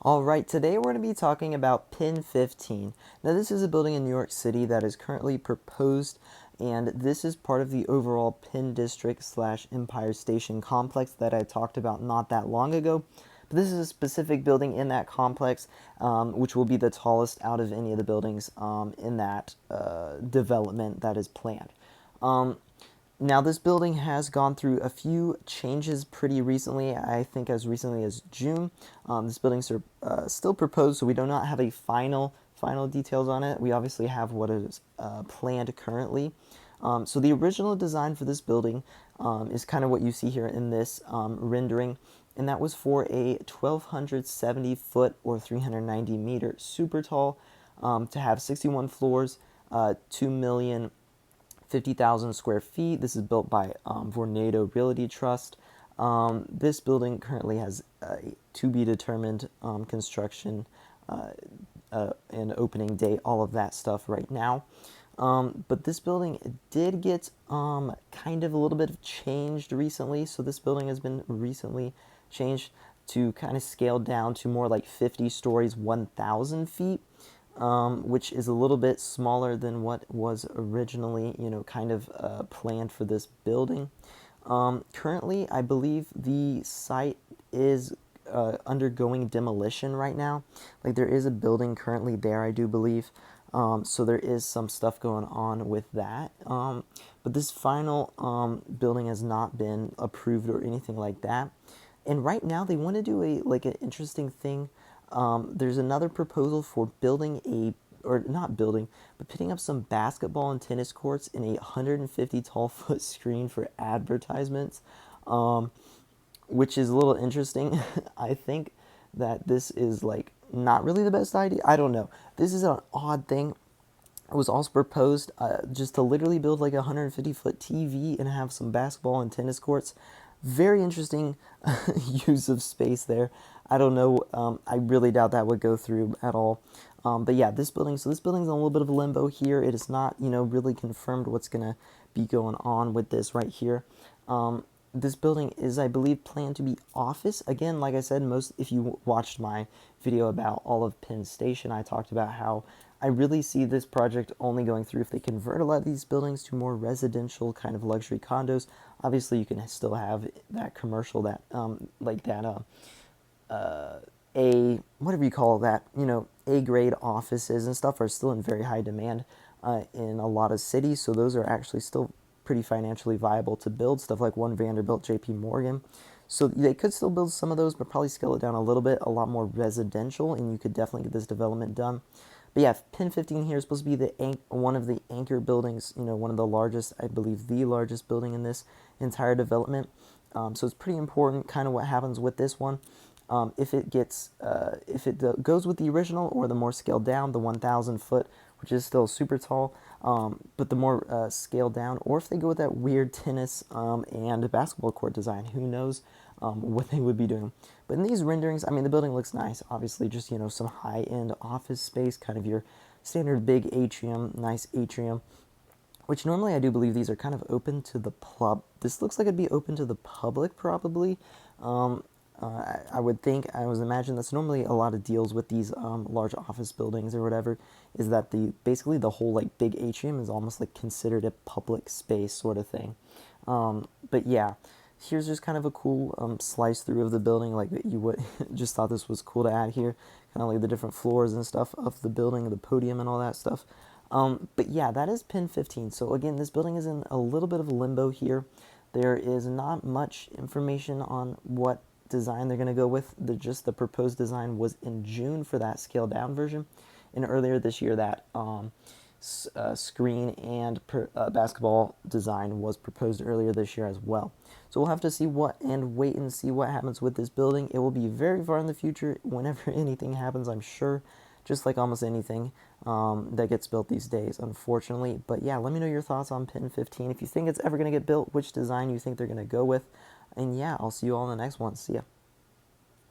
Alright, today we're going to be talking about PENN 15. Now this is a building in New York City that is currently proposed, and this is part of the overall Penn District / Empire Station complex that I talked about not that long ago. But this is a specific building in that complex, which will be the tallest out of any of the buildings in that development that is planned. Now, this building has gone through a few changes pretty recently, I think as recently as June. This building's still proposed, so we do not have a final details on it. We obviously have what is planned currently. So the original design for this building is kind of what you see here in this rendering, and that was for a 1,270 foot or 390 meter super tall, to have 61 floors, 2,050,000 square feet. This is built by Vornado Realty Trust. This building currently has to be determined construction and opening date, all of that stuff right now. But this building did get kind of a little bit changed recently. So this building has been recently changed to kind of scaled down to more like 50 stories, 1,000 feet. Which is a little bit smaller than what was originally, kind of planned for this building. Currently, I believe the site is undergoing demolition right now. Like there is a building currently there, I do believe. So there is some stuff going on with that. But this final building has not been approved or anything like that. And right now they want to do an interesting thing. There's another proposal for putting up some basketball and tennis courts in a 150 tall foot screen for advertisements, which is a little interesting. I think that this is not really the best idea. I don't know. This is an odd thing. It was also proposed just to literally build like a 150-foot TV and have some basketball and tennis courts. Very interesting use of space there. I don't know. I really doubt that would go through at all. But yeah, this building's in a little bit of a limbo here. It is not, really confirmed what's going to be going on with this right here. This building is, I believe, planned to be office. Again, like I said, if you watched my video about all of Penn Station, I talked about how I really see this project only going through if they convert a lot of these buildings to more residential kind of luxury condos. Obviously, you can still have that commercial, that whatever you call that, A-grade offices and stuff are still in very high demand in a lot of cities. So those are actually still pretty financially viable to build, stuff like One Vanderbilt, JP Morgan. So they could still build some of those, but probably scale it down a little bit, a lot more residential, and you could definitely get this development done. But yeah, PENN 15 here is supposed to be one of the anchor buildings, one of the largest, I believe the largest building in this entire development. So it's pretty important kind of what happens with this one. If it goes with the original or the more scaled down, the 1,000 foot, which is still super tall, but the more scaled down, or if they go with that weird tennis and basketball court design, who knows what they would be doing. But in these renderings, I mean, the building looks nice. Obviously, just, some high-end office space, kind of your standard big atrium, nice atrium, which normally I do believe these are kind of open to the This looks like it'd be open to the public, probably. I would imagine that's normally a lot of deals with these large office buildings or whatever, is that basically the whole big atrium is almost considered a public space sort of thing. But yeah, here's just kind of a cool slice through of the building, you would just thought this was cool to add here, kind of like the different floors and stuff of the building, the podium and all that stuff. But yeah, that is PENN 15. So again, this building is in a little bit of limbo here. There is not much information on what design they're going to go with. The proposed design was in June for that scaled down version, and earlier this year that screen and basketball design was proposed earlier this year as well. So we'll have to wait and see what happens with this building. It will be very far in the future whenever anything happens, I'm sure, just like almost anything that gets built these days, unfortunately. But yeah, let me know your thoughts on PENN 15. If you think it's ever going to get built, which design you think they're going to go with. And yeah, I'll see you all in the next one. See ya.